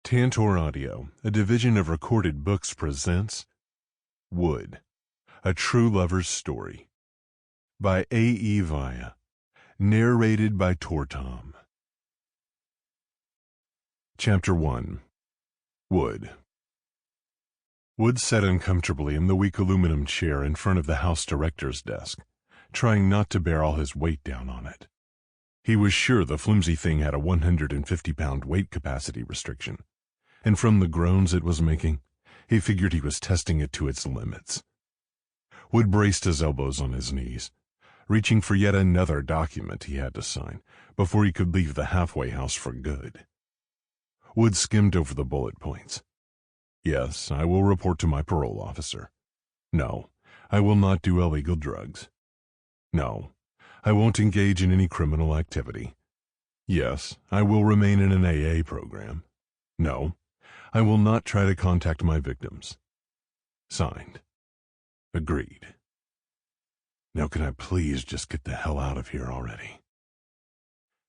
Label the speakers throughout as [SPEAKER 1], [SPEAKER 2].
[SPEAKER 1] Tantor Audio, a division of Recorded Books, presents Wood, A True Lover's Story by A.E. Vaya, narrated by Tor Thom. Chapter 1. Wood. Wood sat uncomfortably in the weak aluminum chair in front of the house director's desk, trying not to bear all his weight down on it. He was sure the flimsy thing had a 150-pound weight capacity restriction, and from the groans it was making, he figured he was testing it to its limits. Wood braced his elbows on his knees, reaching for yet another document he had to sign before he could leave the halfway house for good. Wood skimmed over the bullet points. Yes, I will report to my parole officer. No, I will not do illegal drugs. No, I won't engage in any criminal activity. Yes, I will remain in an AA program. No, I will not try to contact my victims. Signed. Agreed. Now can I please just get the hell out of here already?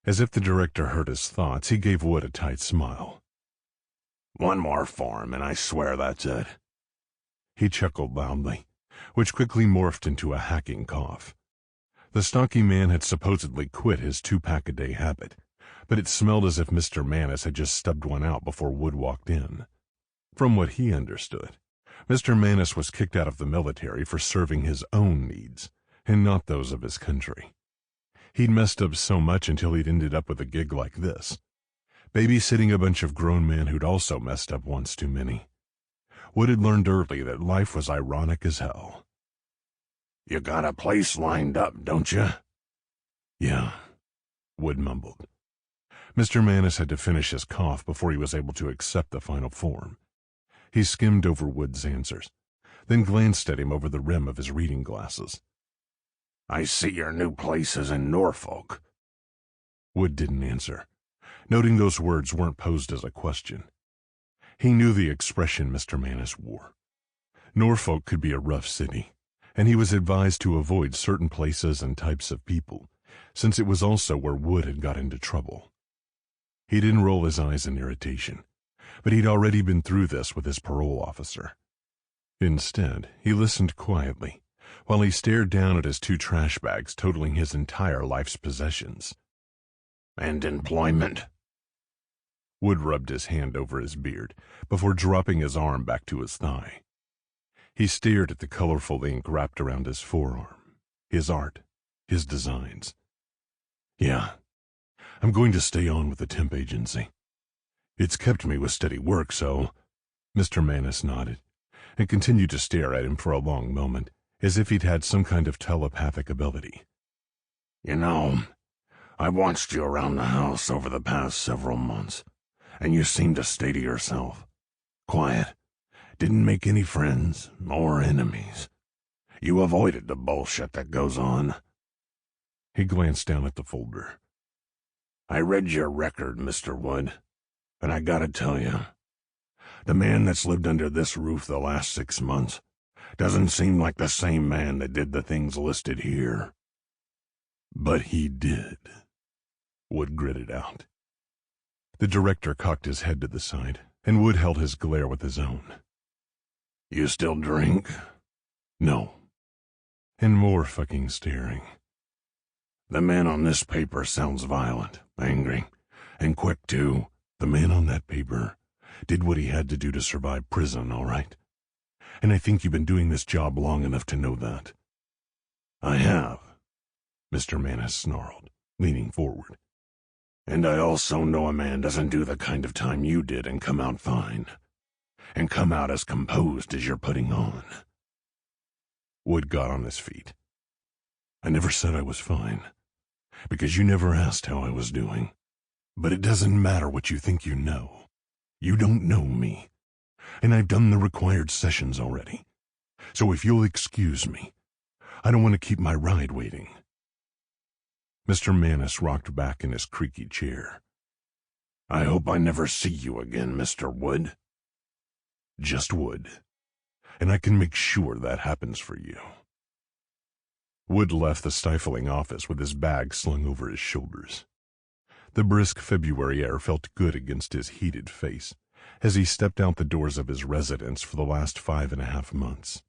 [SPEAKER 1] As if the director heard his thoughts, he gave Wood a tight smile. One more form, and I swear that's it. He chuckled loudly, which quickly morphed into a hacking cough. The stocky man had supposedly quit his 2-pack-a-day habit, but it smelled as if Mr. Manus had just stubbed one out before Wood walked in. From what he understood, Mr. Manus was kicked out of the military for serving his own needs, and not those of his country. He'd messed up so much until he'd ended up with a gig like this, babysitting a bunch of grown men who'd also messed up once too many. Wood had learned early that life was ironic as hell. You got a place lined up, don't you? Yeah, Wood mumbled. Mr. Manus had to finish his cough before he was able to accept the final form. He skimmed over Wood's answers, then glanced at him over the rim of his reading glasses. I see your new place is in Norfolk. Wood didn't answer, noting those words weren't posed as a question. He knew the expression Mr. Manus wore. Norfolk could be a rough city, and he was advised to avoid certain places and types of people, since it was also where Wood had got into trouble. He didn't roll his eyes in irritation, but he'd already been through this with his parole officer. Instead, he listened quietly, while he stared down at his 2 trash bags totaling his entire life's possessions. And employment? Wood rubbed his hand over his beard before dropping his arm back to his thigh. He stared at the colorful ink wrapped around his forearm, his art, his designs. Yeah, I'm going to stay on with the temp agency. It's kept me with steady work, so... Mr. Manus nodded, and continued to stare at him for a long moment, as if he'd had some kind of telepathic ability. You know, I watched you around the house over the past several months, and you seemed to stay to yourself. Quiet. Didn't make any friends or enemies. You avoided the bullshit that goes on. He glanced down at the folder. I read your record, Mr. Wood, and I gotta tell you, the man that's lived under this roof the last 6 months doesn't seem like the same man that did the things listed here. But he did, Wood gritted out. The director cocked his head to the side, and Wood held his glare with his own. You still drink? No. And more fucking staring. The man on this paper sounds violent, angry, and quick too. The man on that paper did what he had to do to survive prison, all right? And I think you've been doing this job long enough to know that. I have, Mr. Manus snarled, leaning forward. And I also know a man doesn't do the kind of time you did and come out fine. And come out as composed as you're putting on. Wood got on his feet. I never said I was fine, because you never asked how I was doing. But it doesn't matter what you think you know. You don't know me, and I've done the required sessions already. So if you'll excuse me, I don't want to keep my ride waiting. Mr. Manus rocked back in his creaky chair. I hope I never see you again, Mr. Wood. Just Wood, and I can make sure that happens for you. Wood left the stifling office with his bag slung over his shoulders. The brisk February air felt good against his heated face, as he stepped out the doors of his residence for the last 5.5 months.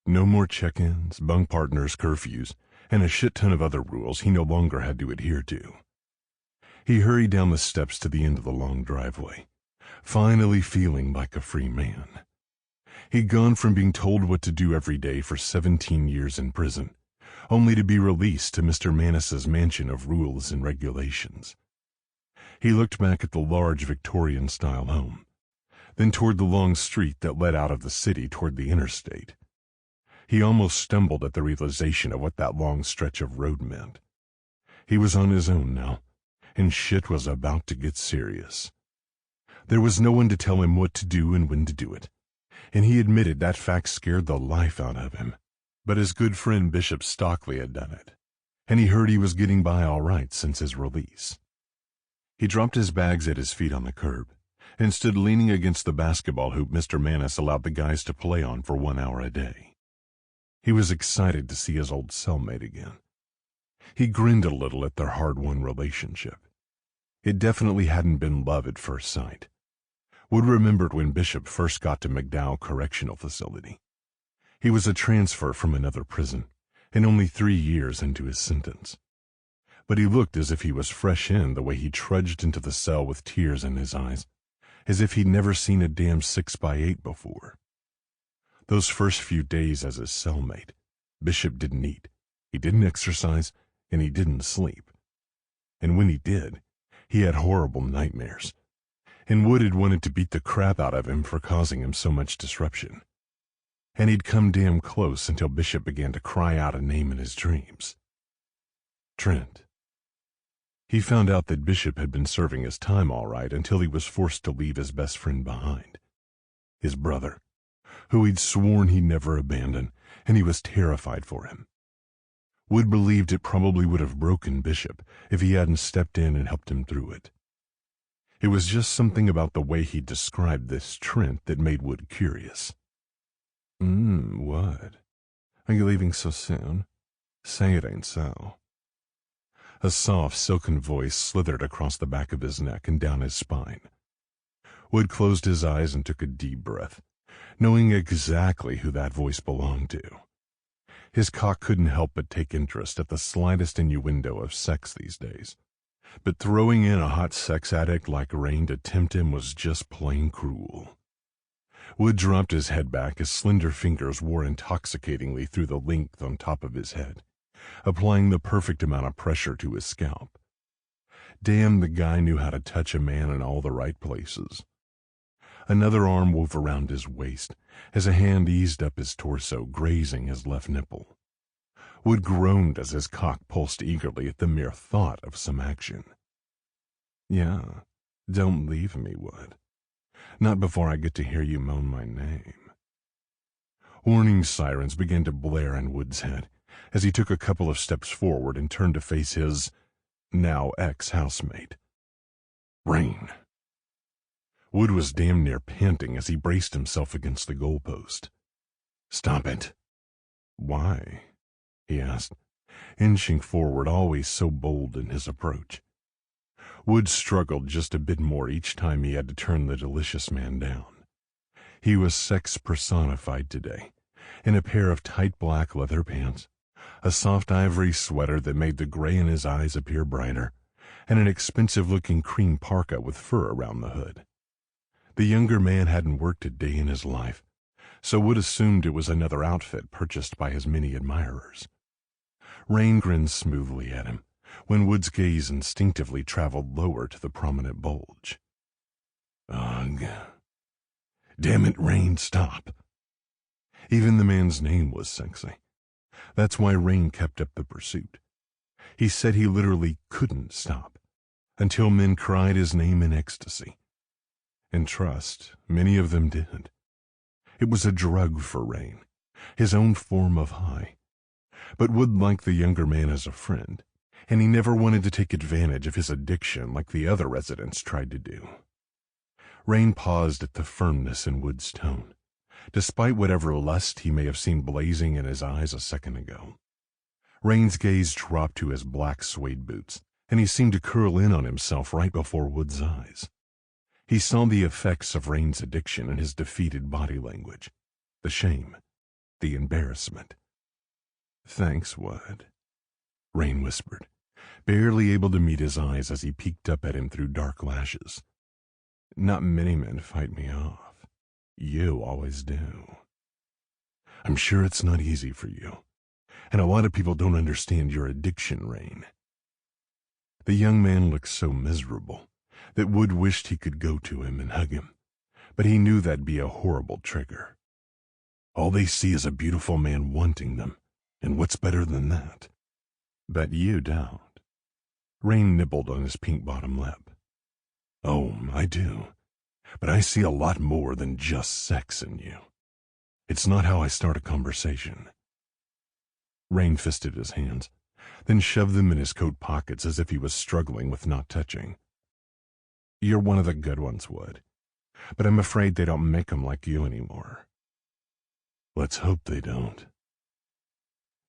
[SPEAKER 1] No more check-ins, bunk partners, curfews, and a shit ton of other rules he no longer had to adhere to. He hurried down the steps to the end of the long driveway, finally feeling like a free man. He'd gone from being told what to do every day for 17 years in prison, only to be released to Mr. Manus's mansion of rules and regulations. He looked back at the large Victorian-style home, then toward the long street that led out of the city toward the interstate. He almost stumbled at the realization of what that long stretch of road meant. He was on his own now, and shit was about to get serious. There was no one to tell him what to do and when to do it, and he admitted that fact scared the life out of him. But his good friend Bishop Stockley had done it, and he heard he was getting by all right since his release. He dropped his bags at his feet on the curb and stood leaning against the basketball hoop Mr. Manus allowed the guys to play on for 1 hour a day. He was excited to see his old cellmate again. He grinned a little at their hard-won relationship. It definitely hadn't been love at first sight. Wood remembered when Bishop first got to McDowell Correctional Facility. He was a transfer from another prison, and only 3 years into his sentence. But he looked as if he was fresh in the way he trudged into the cell with tears in his eyes, as if he'd never seen a damn 6x8 before. Those first few days as his cellmate, Bishop didn't eat, he didn't exercise, and he didn't sleep. And when he did, he had horrible nightmares, and Wood had wanted to beat the crap out of him for causing him so much disruption. And he'd come damn close until Bishop began to cry out a name in his dreams. Trent. He found out that Bishop had been serving his time all right until he was forced to leave his best friend behind. His brother, who he'd sworn he'd never abandon, and he was terrified for him. Wood believed it probably would have broken Bishop if he hadn't stepped in and helped him through it. It was just something about the way he described this Trent that made Wood curious. What? Are you leaving so soon? Say it ain't so. A soft, silken voice slithered across the back of his neck and down his spine. Wood closed his eyes and took a deep breath, knowing exactly who that voice belonged to. His cock couldn't help but take interest at the slightest innuendo of sex these days, but throwing in a hot sex addict like Rain to tempt him was just plain cruel. Wood dropped his head back, his slender fingers wore intoxicatingly through the length on top of his head, applying the perfect amount of pressure to his scalp. Damn, the guy knew how to touch a man in all the right places. Another arm wove around his waist as a hand eased up his torso, grazing his left nipple. Wood groaned as his cock pulsed eagerly at the mere thought of some action. Yeah, don't leave me, Wood. Not before I get to hear you moan my name. Warning sirens began to blare in Wood's head as he took a couple of steps forward and turned to face his, now ex-housemate. Rain. Wood was damn near panting as he braced himself against the goalpost. Stop it. Why? He asked, inching forward, always so bold in his approach. Wood struggled just a bit more each time he had to turn the delicious man down. He was sex personified today, in a pair of tight black leather pants, a soft ivory sweater that made the gray in his eyes appear brighter, and an expensive-looking cream parka with fur around the hood. The younger man hadn't worked a day in his life, so Wood assumed it was another outfit purchased by his many admirers. Rain grinned smoothly at him, when Wood's gaze instinctively traveled lower to the prominent bulge. Ugh. Damn it, Rain, stop. Even the man's name was sexy. That's why Rain kept up the pursuit. He said he literally couldn't stop, until men cried his name in ecstasy. And trust, many of them did. It was a drug for Rain, his own form of high. But Wood liked the younger man as a friend, and he never wanted to take advantage of his addiction like the other residents tried to do. Rain paused at the firmness in Wood's tone, despite whatever lust he may have seen blazing in his eyes a second ago. Rain's gaze dropped to his black suede boots, and he seemed to curl in on himself right before Wood's eyes. He saw the effects of Rain's addiction in his defeated body language, the shame, the embarrassment. "Thanks, Wood," Rain whispered, barely able to meet his eyes as he peeked up at him through dark lashes. "Not many men fight me off. You always do. I'm sure it's not easy for you, and a lot of people don't understand your addiction, Rain." The young man looked so miserable that Wood wished he could go to him and hug him, but he knew that'd be a horrible trigger. All they see is a beautiful man wanting them, and what's better than that? "Bet you don't." Rain nibbled on his pink bottom lip. "Oh, I do. But I see a lot more than just sex in you. It's not how I start a conversation." Rain fisted his hands, then shoved them in his coat pockets as if he was struggling with not touching. "You're one of the good ones, Wood, but I'm afraid they don't make 'em like you anymore." "Let's hope they don't.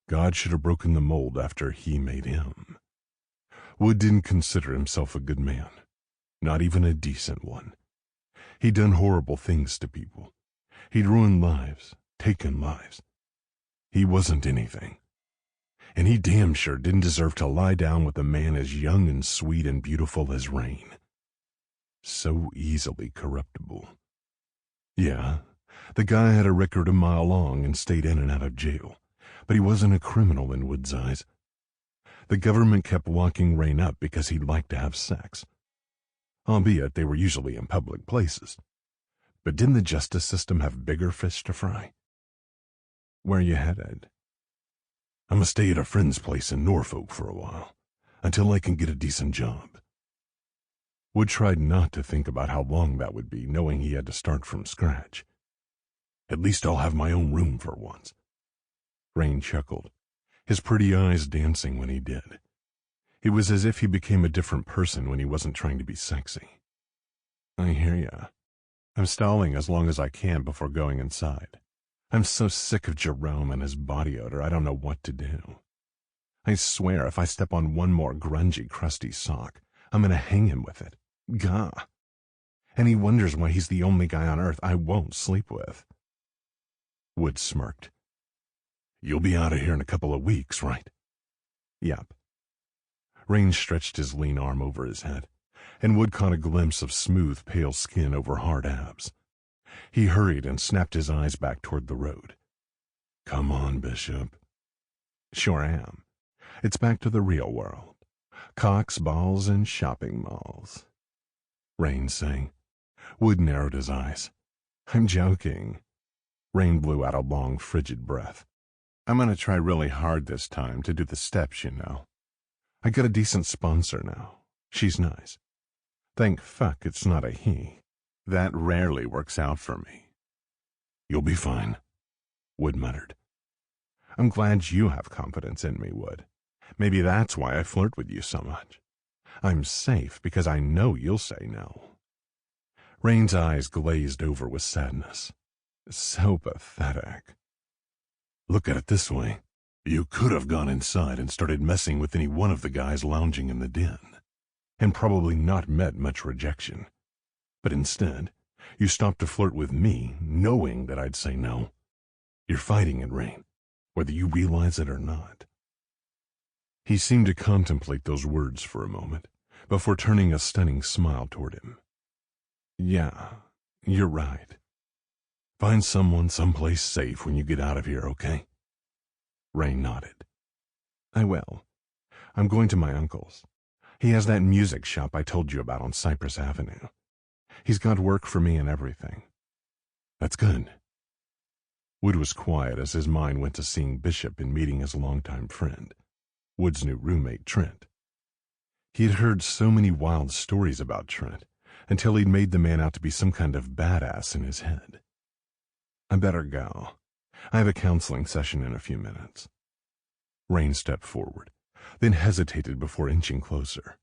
[SPEAKER 1] God should have broken the mold after he made him." Wood didn't consider himself a good man, not even a decent one. He'd done horrible things to people. He'd ruined lives, taken lives. He wasn't anything. And he damn sure didn't deserve to lie down with a man as young and sweet and beautiful as Rain. So easily corruptible. Yeah, the guy had a record a mile long and stayed in and out of jail, but he wasn't a criminal in Wood's eyes. The government kept locking Rain up because he'd like to have sex. Albeit they were usually in public places. But didn't the justice system have bigger fish to fry? "Where you headed?" "I'm gonna stay at a friend's place in Norfolk for a while, until I can get a decent job." Wood tried not to think about how long that would be, knowing he had to start from scratch. "At least I'll have my own room for once." Rain chuckled, his pretty eyes dancing when he did. It was as if he became a different person when he wasn't trying to be sexy. "I hear ya. I'm stalling as long as I can before going inside. I'm so sick of Jerome and his body odor, I don't know what to do. I swear if I step on one more grungy, crusty sock, I'm gonna hang him with it. Gah. And he wonders why he's the only guy on earth I won't sleep with." Wood smirked. "You'll be out of here in a couple of weeks, right?" "Yep." Rain stretched his lean arm over his head, and Wood caught a glimpse of smooth, pale skin over hard abs. He hurried and snapped his eyes back toward the road. "Come on, Bishop." "Sure am. It's back to the real world. Cocks, balls, and shopping malls." Rain sang. Wood narrowed his eyes. "I'm joking." Rain blew out a long, frigid breath. "I'm gonna try really hard this time to do the steps, you know. I got a decent sponsor now. She's nice. Thank fuck it's not a he. That rarely works out for me." "You'll be fine," Wood muttered. "I'm glad you have confidence in me, Wood. Maybe that's why I flirt with you so much. I'm safe because I know you'll say no." Rain's eyes glazed over with sadness. So pathetic. "Look at it this way. You could have gone inside and started messing with any one of the guys lounging in the den, and probably not met much rejection. But instead, you stopped to flirt with me, knowing that I'd say no. You're fighting it, Rain, whether you realize it or not." He seemed to contemplate those words for a moment, before turning a stunning smile toward him. "Yeah, you're right. Find someone someplace safe when you get out of here, okay?" Rain nodded. "I will. I'm going to my uncle's. He has that music shop I told you about on Cypress Avenue. He's got work for me and everything." "That's good." Wood was quiet as his mind went to seeing Bishop and meeting his longtime friend, Wood's new roommate, Trent. He had heard so many wild stories about Trent until he'd made the man out to be some kind of badass in his head. "I better go. I have a counseling session in a few minutes." Rain stepped forward, then hesitated before inching closer.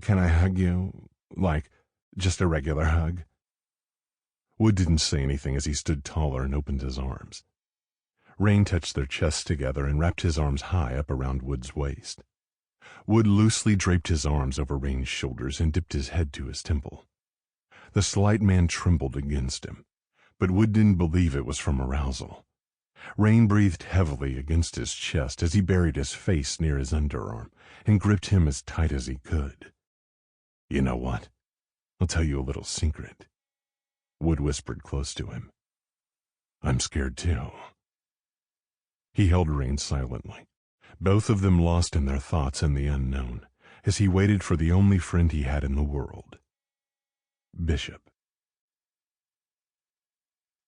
[SPEAKER 1] "Can I hug you? Like, just a regular hug?" Wood didn't say anything as he stood taller and opened his arms. Rain touched their chests together and wrapped his arms high up around Wood's waist. Wood loosely draped his arms over Rain's shoulders and dipped his head to his temple. The slight man trembled against him, but Wood didn't believe it was from arousal. Rain breathed heavily against his chest as he buried his face near his underarm and gripped him as tight as he could. "You know what? I'll tell you a little secret," Wood whispered close to him. "I'm scared too." He held Rain silently, both of them lost in their thoughts and the unknown, as he waited for the only friend he had in the world. Bishop.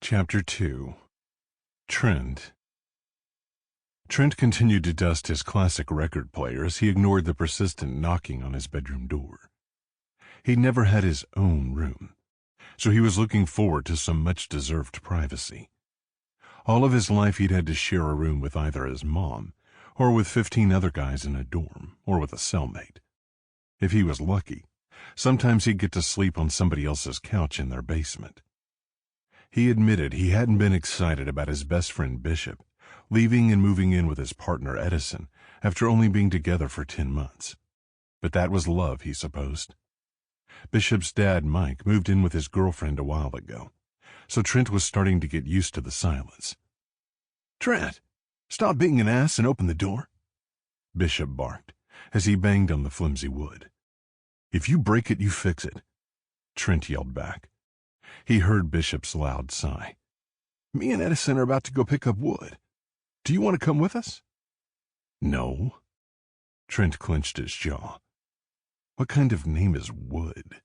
[SPEAKER 1] Chapter 2. Trent. Trent continued to dust his classic record player as he ignored the persistent knocking on his bedroom door. He'd never had his own room, so he was looking forward to some much-deserved privacy. All of his life he'd had to share a room with either his mom, or with 15 other guys in a dorm, or with a cellmate. If he was lucky, sometimes he'd get to sleep on somebody else's couch in their basement. He admitted he hadn't been excited about his best friend Bishop leaving and moving in with his partner Edison after only being together for 10 months. But that was love, he supposed. Bishop's dad, Mike, moved in with his girlfriend a while ago, so Trent was starting to get used to the silence. "Trent, stop being an ass and open the door," Bishop barked as he banged on the flimsy wood. "If you break it, you fix it," Trent yelled back. He heard Bishop's loud sigh. "Me and Edison are about to go pick up wood. Do you want to come with us?" "No." Trent clenched his jaw. What kind of name is Wood?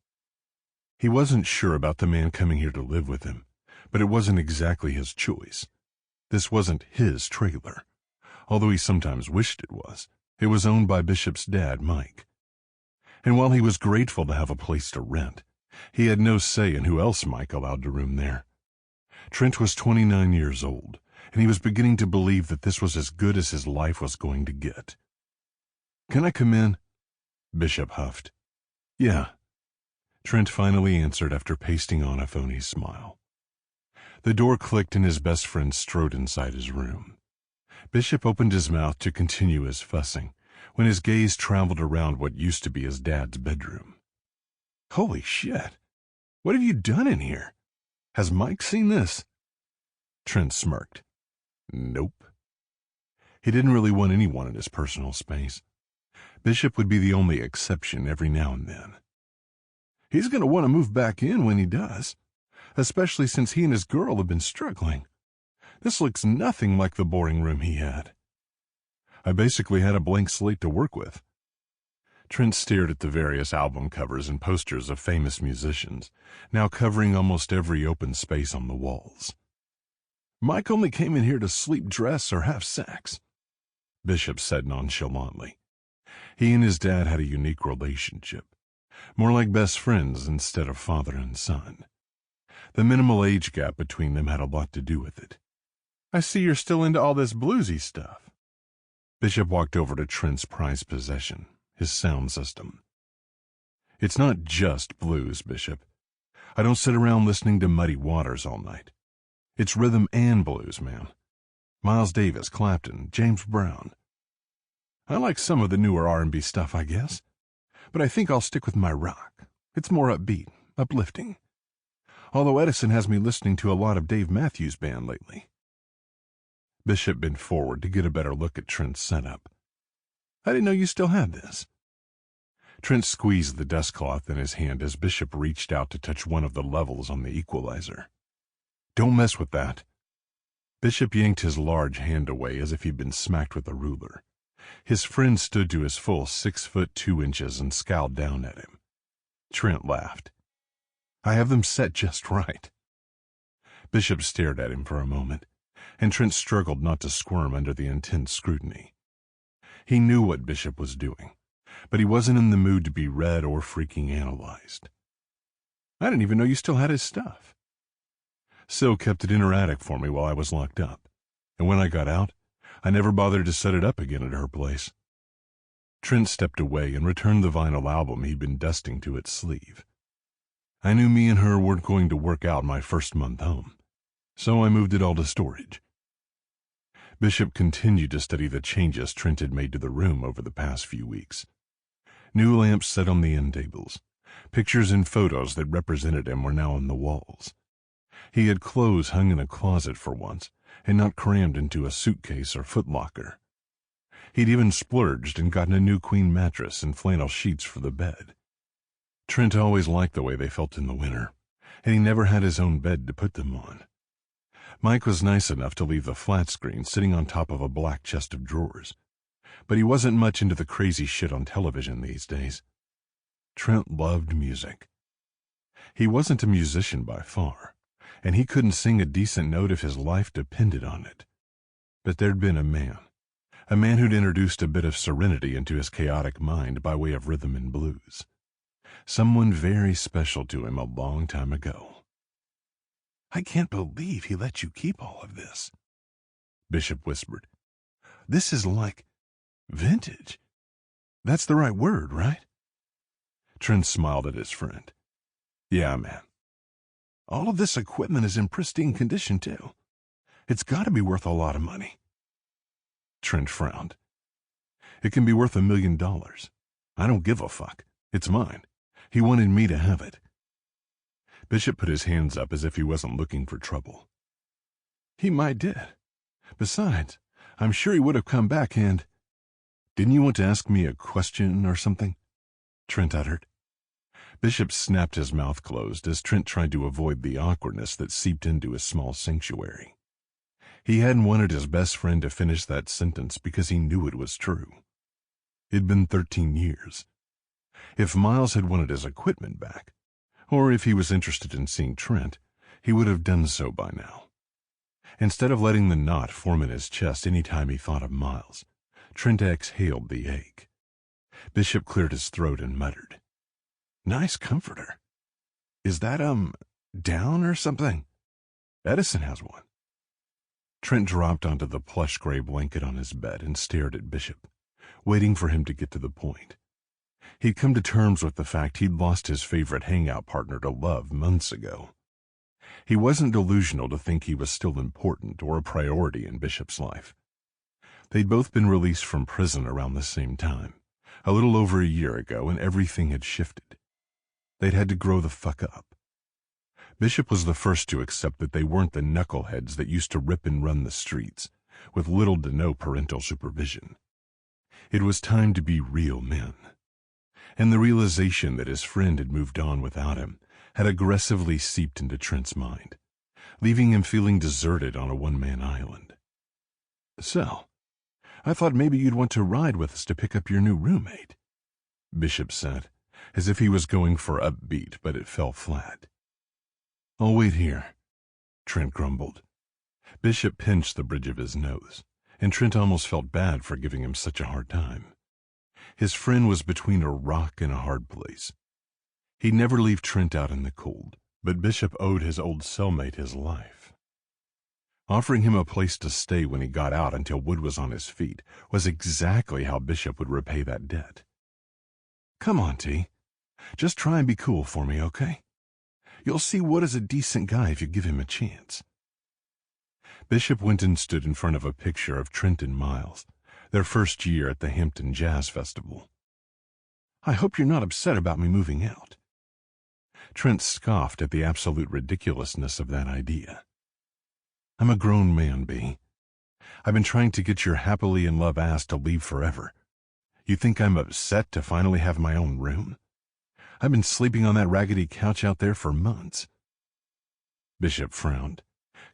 [SPEAKER 1] He wasn't sure about the man coming here to live with him, but it wasn't exactly his choice. This wasn't his trailer, although he sometimes wished it was. It was owned by Bishop's dad, Mike. And while he was grateful to have a place to rent, he had no say in who else Mike allowed to room there. Trent was 29 years old, and he was beginning to believe that this was as good as his life was going to get. "Can I come in?" Bishop huffed. "Yeah," Trent finally answered after pasting on a phony smile. The door clicked and his best friend strode inside his room. Bishop opened his mouth to continue his fussing when his gaze traveled around what used to be his dad's bedroom. "Holy shit! What have you done in here? Has Mike seen this?" Trent smirked. "Nope." He didn't really want anyone in his personal space. Bishop would be the only exception every now and then. "He's going to want to move back in when he does, especially since he and his girl have been struggling. This looks nothing like the boring room he had." "I basically had a blank slate to work with." Trent stared at the various album covers and posters of famous musicians, now covering almost every open space on the walls. "Mike only came in here to sleep, dress, or have sex," Bishop said nonchalantly. He and his dad had a unique relationship, more like best friends instead of father and son. The minimal age gap between them had a lot to do with it. "I see you're still into all this bluesy stuff." Bishop walked over to Trent's prized possession, his sound system. "It's not just blues, Bishop. I don't sit around listening to Muddy Waters all night. It's rhythm and blues, man. Miles Davis, Clapton, James Brown. I like some of the newer R&B stuff, I guess, but I think I'll stick with my rock. It's more upbeat, uplifting. Although Edison has me listening to a lot of Dave Matthews Band lately." Bishop bent forward to get a better look at Trent's setup. "I didn't know you still had this." Trent squeezed the dust cloth in his hand as Bishop reached out to touch one of the levels on the equalizer. "Don't mess with that." Bishop yanked his large hand away as if he'd been smacked with a ruler. His friend stood to his full 6'2" and scowled down at him. Trent laughed. "I have them set just right." Bishop stared at him for a moment, and Trent struggled not to squirm under the intense scrutiny. He knew what Bishop was doing, but he wasn't in the mood to be read or freaking analyzed. "I didn't even know you still had his stuff." "Sil kept it in her attic for me while I was locked up, and when I got out, I never bothered to set it up again at her place." Trent stepped away and returned the vinyl album he'd been dusting to its sleeve. "I knew me and her weren't going to work out my first month home, so I moved it all to storage." Bishop continued to study the changes Trent had made to the room over the past few weeks. New lamps set on the end tables, Pictures and photos that represented him were now on the walls. He had clothes hung in a closet for once, and not crammed into a suitcase or footlocker. He'd even splurged and gotten a new queen mattress and flannel sheets for the bed. Trent always liked the way they felt in the winter, and he never had his own bed to put them on. Mike was nice enough to leave the flat screen sitting on top of a black chest of drawers, but he wasn't much into the crazy shit on television these days. Trent loved music. He wasn't a musician by far, and he couldn't sing a decent note if his life depended on it. But there'd been a man who'd introduced a bit of serenity into his chaotic mind by way of rhythm and blues. Someone very special to him a long time ago. "I can't believe he let you keep all of this," Bishop whispered. "This is like vintage. That's the right word, right?" Trent smiled at his friend. "Yeah, man. All of this equipment is in pristine condition, too. It's got to be worth a lot of money." Trent frowned. "It can be worth $1 million. I don't give a fuck. It's mine. He wanted me to have it." Bishop put his hands up as if he wasn't looking for trouble. "He might did. Besides, I'm sure he would have come back and—" "Didn't you want to ask me a question or something?" Trent uttered. Bishop snapped his mouth closed as Trent tried to avoid the awkwardness that seeped into his small sanctuary. He hadn't wanted his best friend to finish that sentence because he knew it was true. It'd been 13 years. If Miles had wanted his equipment back, or if he was interested in seeing Trent, he would have done so by now. Instead of letting the knot form in his chest any time he thought of Miles, Trent exhaled the ache. Bishop cleared his throat and muttered, "Nice comforter. Is that, down or something? Edison has one." Trent dropped onto the plush gray blanket on his bed and stared at Bishop, waiting for him to get to the point. He'd come to terms with the fact he'd lost his favorite hangout partner to love months ago. He wasn't delusional to think he was still important or a priority in Bishop's life. They'd both been released from prison around the same time, a little over a year ago, and everything had shifted. They'd had to grow the fuck up. Bishop was the first to accept that they weren't the knuckleheads that used to rip and run the streets, with little to no parental supervision. It was time to be real men. And the realization that his friend had moved on without him had aggressively seeped into Trent's mind, leaving him feeling deserted on a one-man island. "So, I thought maybe you'd want to ride with us to pick up your new roommate," Bishop said, as if he was going for upbeat, but it fell flat. "I'll wait here," Trent grumbled. Bishop pinched the bridge of his nose, and Trent almost felt bad for giving him such a hard time. His friend was between a rock and a hard place. He'd never leave Trent out in the cold, but Bishop owed his old cellmate his life. Offering him a place to stay when he got out until Wood was on his feet was exactly how Bishop would repay that debt. "Come on, T. Just try and be cool for me, okay? You'll see Wood is a decent guy if you give him a chance." Bishop went and stood in front of a picture of Trent and Miles, their first year at the Hampton Jazz Festival. "I hope you're not upset about me moving out." Trent scoffed at the absolute ridiculousness of that idea. "I'm a grown man, B. I've been trying to get your happily in love ass to leave forever. You think I'm upset to finally have my own room? I've been sleeping on that raggedy couch out there for months." Bishop frowned,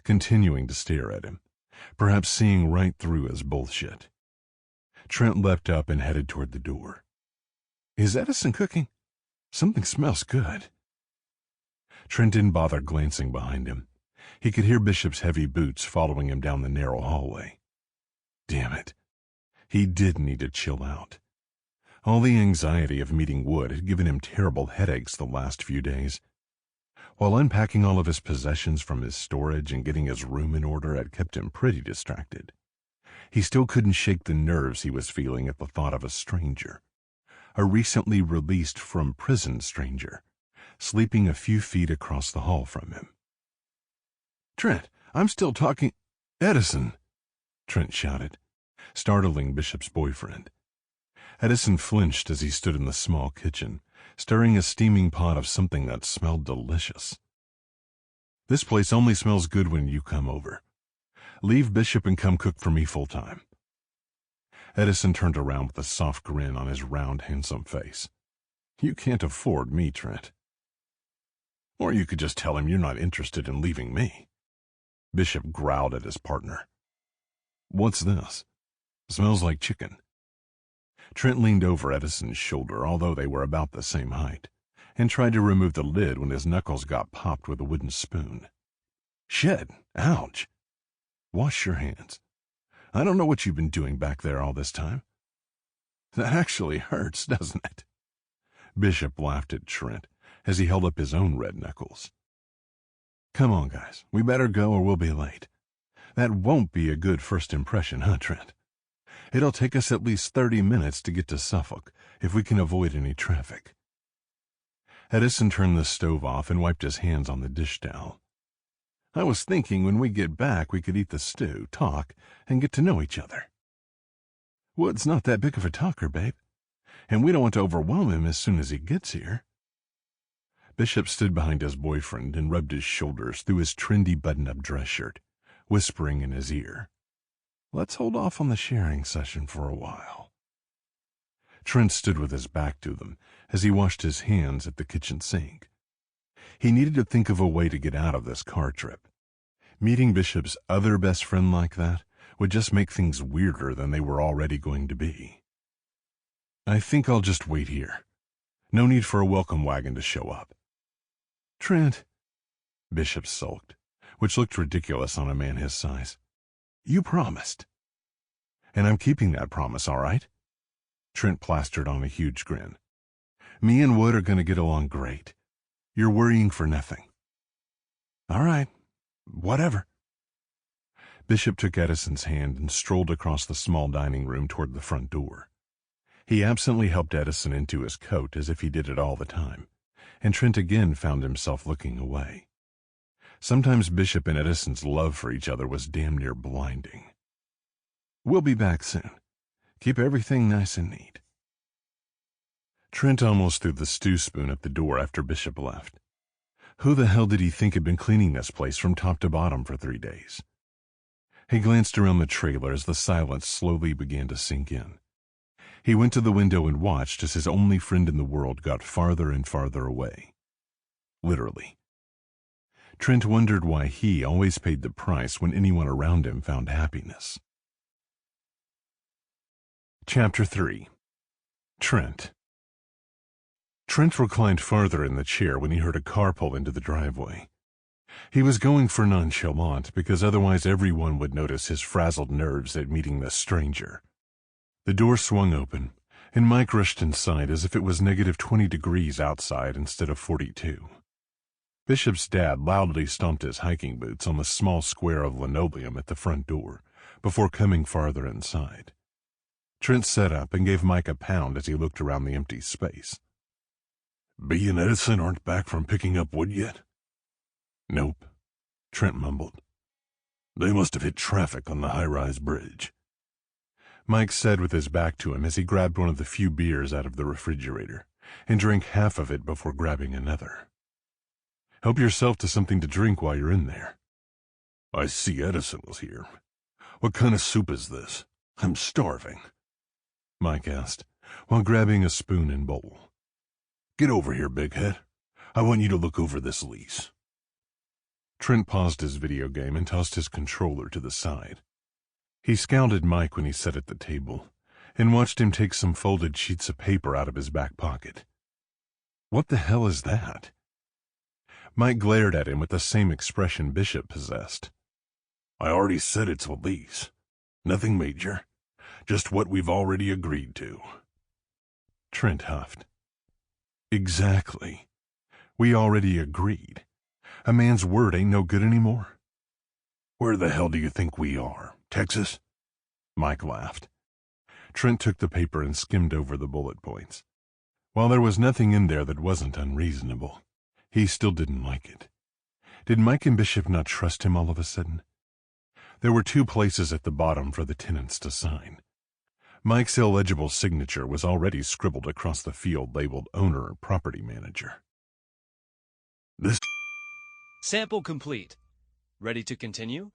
[SPEAKER 1] continuing to stare at him, perhaps seeing right through his bullshit. Trent leapt up and headed toward the door. "Is Edison cooking? Something smells good." Trent didn't bother glancing behind him. He could hear Bishop's heavy boots following him down the narrow hallway. Damn it. He did need to chill out. All the anxiety of meeting Wood had given him terrible headaches the last few days. While unpacking all of his possessions from his storage and getting his room in order had kept him pretty distracted, he still couldn't shake the nerves he was feeling at the thought of a stranger, a recently released from prison stranger, sleeping a few feet across the hall from him. "Trent, I'm still talking—" "Edison!" Trent shouted, startling Bishop's boyfriend. Edison flinched as he stood in the small kitchen, stirring a steaming pot of something that smelled delicious. "This place only smells good when you come over. Leave Bishop and come cook for me full-time." Edison turned around with a soft grin on his round, handsome face. "You can't afford me, Trent." "Or you could just tell him you're not interested in leaving me." Bishop growled at his partner. "What's this? Smells like chicken." Trent leaned over Edison's shoulder, although they were about the same height, and tried to remove the lid when his knuckles got popped with a wooden spoon. "Shit! Ouch! Wash your hands. I don't know what you've been doing back there all this time." "That actually hurts, doesn't it?" Bishop laughed at Trent as he held up his own red knuckles. "Come on, guys. We better go or we'll be late. That won't be a good first impression, huh, Trent? It'll take us at least 30 minutes to get to Suffolk if we can avoid any traffic." Edison turned the stove off and wiped his hands on the dish towel. "I was thinking when we get back we could eat the stew, talk, and get to know each other." "Wood's not that big of a talker, babe, and we don't want to overwhelm him as soon as he gets here." Bishop stood behind his boyfriend and rubbed his shoulders through his trendy button-up dress shirt, whispering in his ear, "Let's hold off on the sharing session for a while." Trent stood with his back to them as he washed his hands at the kitchen sink. He needed to think of a way to get out of this car trip. Meeting Bishop's other best friend like that would just make things weirder than they were already going to be. "I think I'll just wait here. No need for a welcome wagon to show up." "Trent," Bishop sulked, which looked ridiculous on a man his size. "You promised." "And I'm keeping that promise, all right?" Trent plastered on a huge grin. "Me and Wood are going to get along great. You're worrying for nothing." "All right, whatever." Bishop took Edison's hand and strolled across the small dining room toward the front door. He absently helped Edison into his coat as if he did it all the time, and Trent again found himself looking away. Sometimes Bishop and Edison's love for each other was damn near blinding. "We'll be back soon. Keep everything nice and neat." Trent almost threw the stew spoon at the door after Bishop left. Who the hell did he think had been cleaning this place from top to bottom for 3 days? He glanced around the trailer as the silence slowly began to sink in. He went to the window and watched as his only friend in the world got farther and farther away. Literally. Trent wondered why he always paid the price when anyone around him found happiness. Chapter 3. Trent. Trent reclined farther in the chair when he heard a car pull into the driveway. He was going for nonchalant because otherwise everyone would notice his frazzled nerves at meeting this stranger. The door swung open, and Mike rushed inside as if it was -20 degrees outside instead of 42. Bishop's dad loudly stomped his hiking boots on the small square of linoleum at the front door before coming farther inside. Trent sat up and gave Mike a pound as he looked around the empty space. "B and Edison aren't back from picking up wood yet?" "Nope," Trent mumbled. "They must have hit traffic on the high-rise bridge," Mike said with his back to him as he grabbed one of the few beers out of the refrigerator and drank half of it before grabbing another. "Help yourself to something to drink while you're in there." "I see Edison was here. What kind of soup is this? I'm starving," Mike asked, while grabbing a spoon and bowl. "Get over here, big head. I want you to look over this lease." Trent paused his video game and tossed his controller to the side. He scowled at Mike when he sat at the table, and watched him take some folded sheets of paper out of his back pocket. "What the hell is that?" Mike glared at him with the same expression Bishop possessed. "I already said it's a lease. Nothing major. Just what we've already agreed to." Trent huffed. "Exactly. We already agreed. A man's word ain't no good anymore." "Where the hell do you think we are? Texas?" Mike laughed. Trent took the paper and skimmed over the bullet points. While there was nothing in there that wasn't unreasonable, he still didn't like it. Did Mike and Bishop not trust him all of a sudden? There were 2 places at the bottom for the tenants to sign. Mike's illegible signature was already scribbled across the field labeled owner or property manager.
[SPEAKER 2] Sample complete. Ready to continue?